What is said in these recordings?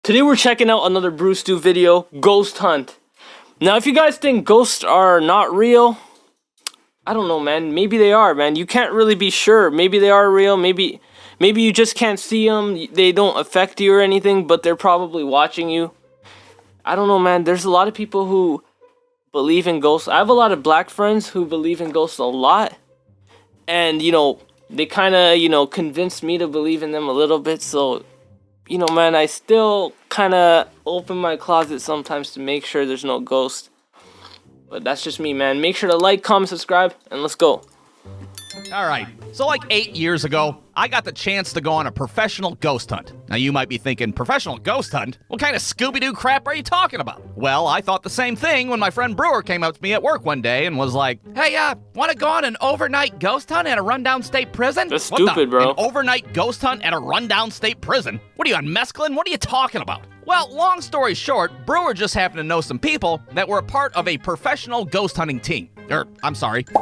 Today we're checking out another Brewstew video, Ghost Hunt. Now if you guys think ghosts are not real, I don't know, man. Maybe they are, man. You can't really be sure. Maybe they are real. Maybe you just can't see them. They don't affect you or anything, but they're probably watching you. I don't know, man. There's a lot of people who believe in ghosts. I have a lot of black friends who believe in ghosts a lot. And, you know, they kind of, you know, convinced me to believe in them a little bit. So, you know, man, I still kind of open my closet sometimes to make sure there's no ghost. But that's just me, man. Make sure to like, comment, subscribe, and let's go. All right, so like 8 years ago, I got the chance to go on a professional ghost hunt. Now you might be thinking, professional ghost hunt? What kind of Scooby-Doo crap are you talking about? Well, I thought the same thing when my friend Brewer came up to me at work one day and was like, hey, want to go on an overnight ghost hunt at a rundown state prison? That's stupid, bro. An overnight ghost hunt at a rundown state prison? What are you, on mescaline? What are you talking about? Well, long story short, Brewer just happened to know some people that were a part of a professional ghost hunting team.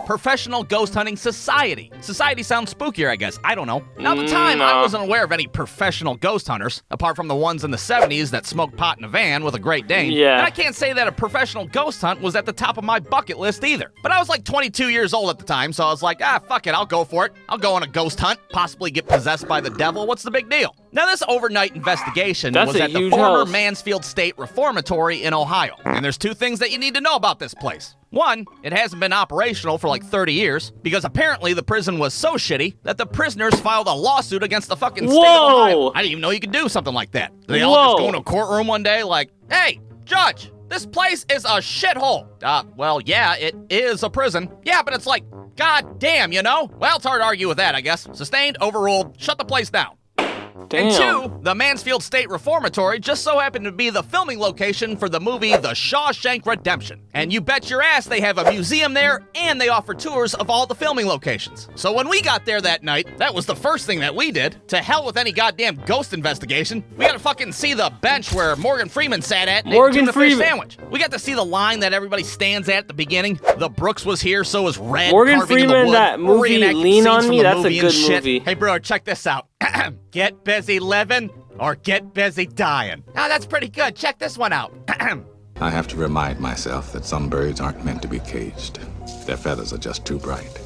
Professional ghost hunting society. Society sounds spookier, I guess. I don't know. Now, at the time, I wasn't aware of any professional ghost hunters, apart from the ones in the 70s that smoked pot in a van with a Great Dane. Yeah. And I can't say that a professional ghost hunt was at the top of my bucket list either. But I was like 22 years old at the time, so I was like, fuck it, I'll go for it. I'll go on a ghost hunt, possibly get possessed by the devil. What's the big deal? Now, this overnight investigation was at the former Mansfield State Reformatory in Ohio. And there's two things that you need to know about this place. One, it hasn't been operational for like 30 years, because apparently the prison was so shitty that the prisoners filed a lawsuit against the fucking state of Ohio. I didn't even know you could do something like that. They all just go into a courtroom one day like, hey, judge, this place is a shithole. Well, yeah, it is a prison. Yeah, but it's like, god damn, you know? Well, it's hard to argue with that, I guess. Sustained, overruled, shut the place down. Damn. And two, the Mansfield State Reformatory just so happened to be the filming location for the movie The Shawshank Redemption. And you bet your ass they have a museum there, and they offer tours of all the filming locations. So when we got there that night, that was the first thing that we did. To hell with any goddamn ghost investigation. We got to fucking see the bench where Morgan Freeman sat at and ate a tuna fish sandwich. We got to see the line that everybody stands at the beginning. The Brooks was here, so was Red. Morgan Freeman, that movie Lean on Me, that's a good movie. Hey, bro, check this out. Get busy living or get busy dying. Now that's pretty good. Check this one out. I have to remind myself that some birds aren't meant to be caged. Their feathers are just too bright.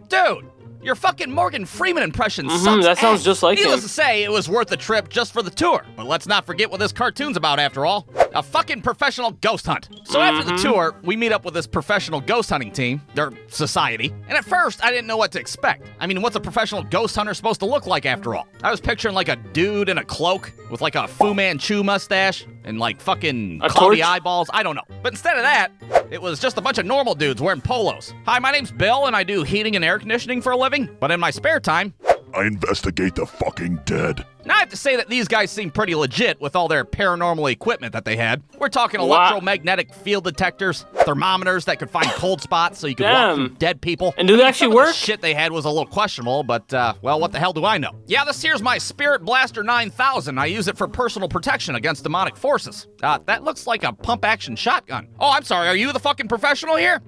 Dude, your fucking Morgan Freeman impression sucks. That sounds just like him. Needless to say, it was worth the trip just for the tour. But let's not forget what this cartoon's about, after all. A fucking professional ghost hunt. So after the tour, we meet up with this professional ghost hunting team, their society. And at first, I didn't know what to expect. I mean, what's a professional ghost hunter supposed to look like, after all? I was picturing like a dude in a cloak with like a Fu Manchu mustache and like fucking cloudy eyeballs. I don't know. But instead of that, it was just a bunch of normal dudes wearing polos. Hi, my name's Bill, and I do heating and air conditioning for a living. But in my spare time, I investigate the fucking dead. Now, I have to say that these guys seem pretty legit with all their paranormal equipment that they had. We're talking electromagnetic field detectors, thermometers that could find cold spots so you could walk through dead people. And do they actually work? The shit they had was a little questionable, but, well, what the hell do I know? Yeah, this here's my Spirit Blaster 9000. I use it for personal protection against demonic forces. That looks like a pump-action shotgun. Oh, I'm sorry, are you the fucking professional here?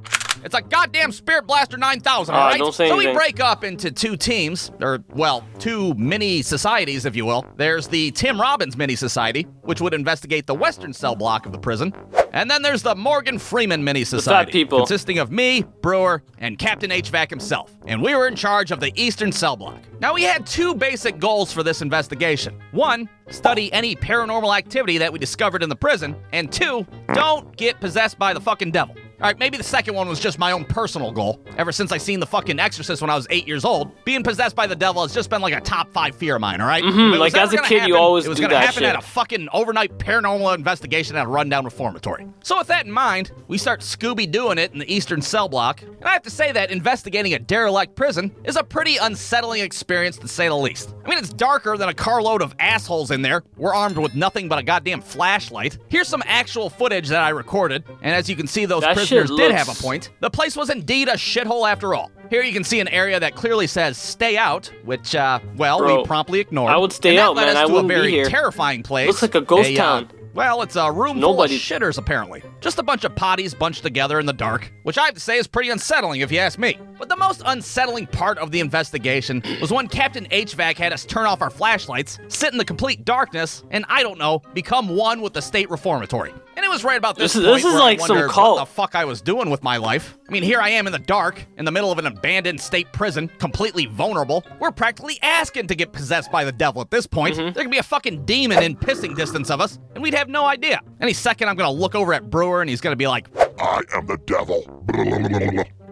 It's a goddamn Spirit Blaster 9000, all right? Don't say so anything. We break up into two teams, or, well, two mini societies, if you will. There's the Tim Robbins Mini Society, which would investigate the western cell block of the prison. And then there's the Morgan Freeman Mini Society, consisting of me, Brewer, and Captain HVAC himself. And we were in charge of the eastern cell block. Now, we had two basic goals for this investigation. One, study any paranormal activity that we discovered in the prison. And two, don't get possessed by the fucking devil. All right, maybe the second one was just my own personal goal. Ever since I seen The fucking Exorcist when I was 8 years old, being possessed by the devil has just been like a top 5 fear of mine, all right? Like as a kid, you always do that shit. It was gonna happen at a fucking overnight paranormal investigation at a rundown reformatory. So with that in mind, we start Scooby-Dooing it in the eastern cell block. And I have to say that investigating a derelict prison is a pretty unsettling experience, to say the least. I mean, it's darker than a carload of assholes in there. We're armed with nothing but a goddamn flashlight. Here's some actual footage that I recorded. And as you can see, those prisoners did have a point. The place was indeed a shithole after all. Here you can see an area that clearly says "stay out," which, well, we promptly ignored. I would stay out, man. I wouldn't be here. be here. Terrifying place. Looks like a ghost town. Well, it's a room full of shitters, apparently. Just a bunch of potties bunched together in the dark, which I have to say is pretty unsettling if you ask me. But the most unsettling part of the investigation was when Captain HVAC had us turn off our flashlights, sit in the complete darkness, and I don't know, become one with the state reformatory. And it was right about this point this is where like I some wondered cult. what the fuck I was doing with my life. I mean, here I am in the dark, in the middle of an abandoned state prison, completely vulnerable. We're practically asking to get possessed by the devil at this point. There could be a fucking demon in pissing distance of us, and we'd have no idea. Any second, I'm gonna look over at Brewer, and he's gonna be like, I am the devil.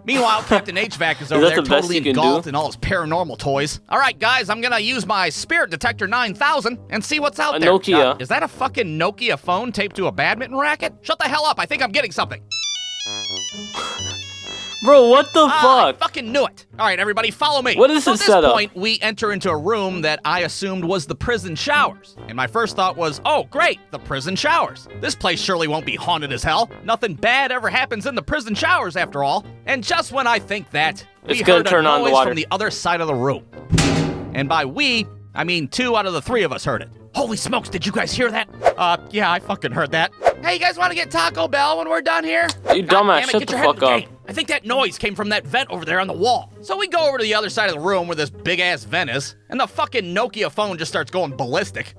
meanwhile, Captain HVAC is over there totally engulfed in all his paranormal toys. All right, guys, I'm gonna use my Spirit Detector 9000 and see what's out there. Nokia. Is that a fucking Nokia phone taped to a badminton racket? Shut the hell up, I think I'm getting something. Bro, what the I fuck? fucking knew it. All right, everybody, follow me. What is so this at this setup? point, we enter into a room that I assumed was the prison showers. And my first thought was, oh, great, the prison showers. This place surely won't be haunted as hell. Nothing bad ever happens in the prison showers, after all. And just when I think that, we It's gonna heard turn a on the noise water. from the other side of the room. And by we, I mean 2 out of the 3 of us heard it. Holy smokes, did you guys hear that? Yeah, I fucking heard that. Hey, you guys want to get Taco Bell when we're done here? You God dumbass, damn it, shut get the your head in fuck the up. game. I think that noise came from that vent over there on the wall. So we go over to the other side of the room where this big-ass vent is, and the fucking Nokia phone just starts going ballistic.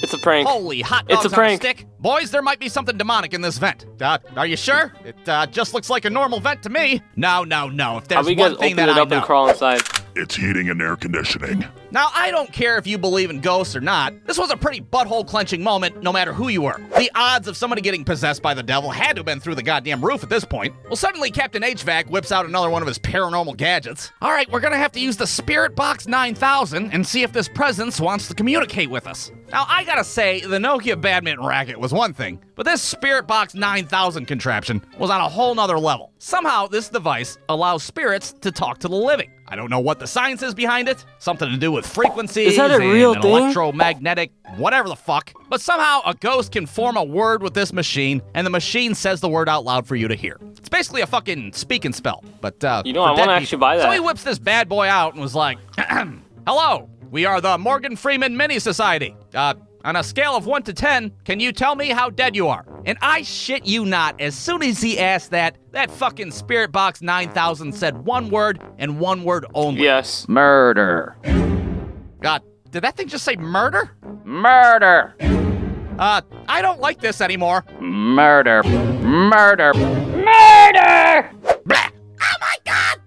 It's a prank. Holy hot It's dogs a prank. on a stick. Boys, there might be something demonic in this vent. Are you sure? It just looks like a normal vent to me. No. If there's You guys one thing open that it I up know. and crawl inside. It's heating and air conditioning. Now, I don't care if you believe in ghosts or not. This was a pretty butthole-clenching moment, no matter who you were. The odds of somebody getting possessed by the devil had to have been through the goddamn roof at this point. Well, suddenly Captain HVAC whips out another one of his paranormal gadgets. All right, we're gonna have to use the Spirit Box 9000 and see if this presence wants to communicate with us. Now, I gotta say, the Nokia badminton racket was one thing, but this Spirit Box 9000 contraption was on a whole nother level. Somehow, this device allows spirits to talk to the living. I don't know what the science is behind it. Something to do with frequencies Is that a real and thing? electromagnetic, whatever the fuck. But somehow a ghost can form a word with this machine, and the machine says the word out loud for you to hear. It's basically a fucking speak and spell. But You know, for I dead wanna actually people. buy that. So he whips this bad boy out and was like, "Hello, we are the Morgan Freeman Mini Society. On a scale of 1 to 10, can you tell me how dead you are?" And I shit you not, as soon as he asked that fucking Spirit Box 9000 said one word and one word only. Yes. Murder. God, did that thing just say murder? Murder. I don't like this anymore. Murder. Murder. Murder! Blah. Oh my God!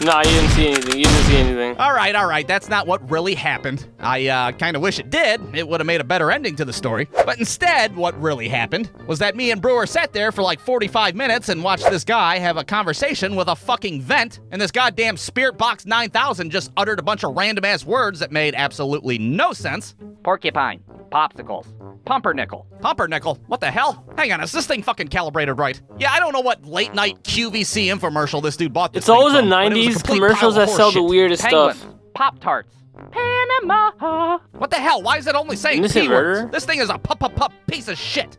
Nah, you didn't see anything. You didn't see anything. All right, that's not what really happened. I kind of wish it did. It would have made a better ending to the story. But instead, what really happened was that me and Brewer sat there for like 45 minutes and watched this guy have a conversation with a fucking vent, and this goddamn Spirit Box 9000 just uttered a bunch of random-ass words that made absolutely no sense. Porcupine. Popsicles. Pumpernickel. Pumpernickel? What the hell? Hang on, is this thing fucking calibrated right? Yeah, I don't know what late-night QVC infomercial this dude bought this It's thing always the from, but it was a 90s complete commercials pile of that sell the horseshit. weirdest Penguins. stuff. Pop-Tarts. Panama. What the hell? Why is it only saying Isn't this a P-words? murder? This thing is a piece of shit.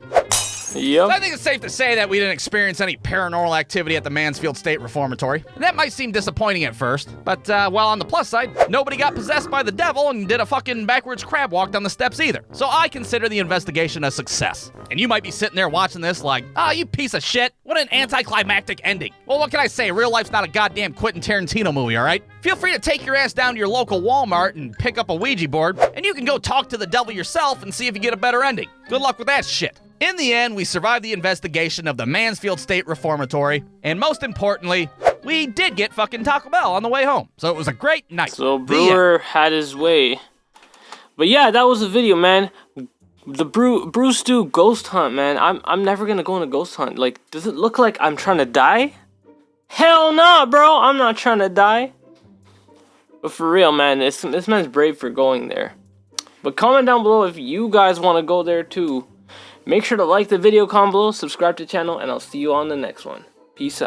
So I Yep. think it's safe to say that we didn't experience any paranormal activity at the Mansfield State Reformatory. And that might seem disappointing at first, but well, on the plus side, nobody got possessed by the devil and did a fucking backwards crab walk down the steps either. So I consider the investigation a success. And you might be sitting there watching this like, you piece of shit. What an anticlimactic ending. Well, what can I say? Real life's not a goddamn Quentin Tarantino movie, all right? Feel free to take your ass down to your local Walmart and pick up a Ouija board, and you can go talk to the devil yourself and see if you get a better ending. Good luck with that shit. In the end, we survived the investigation of the Mansfield State Reformatory, and most importantly, we did get fucking Taco Bell on the way home. So it was a great night. So The end. Brewer had his way. But yeah, that was the video, man. The Brewstew ghost hunt, man. I'm never gonna go on a ghost hunt. Like, does it look like I'm trying to die? Hell no, bro. I'm not trying to die. But for real, man, this man's brave for going there. But comment down below if you guys want to go there too. Make sure to like the video, comment below, subscribe to the channel, and I'll see you on the next one. Peace out.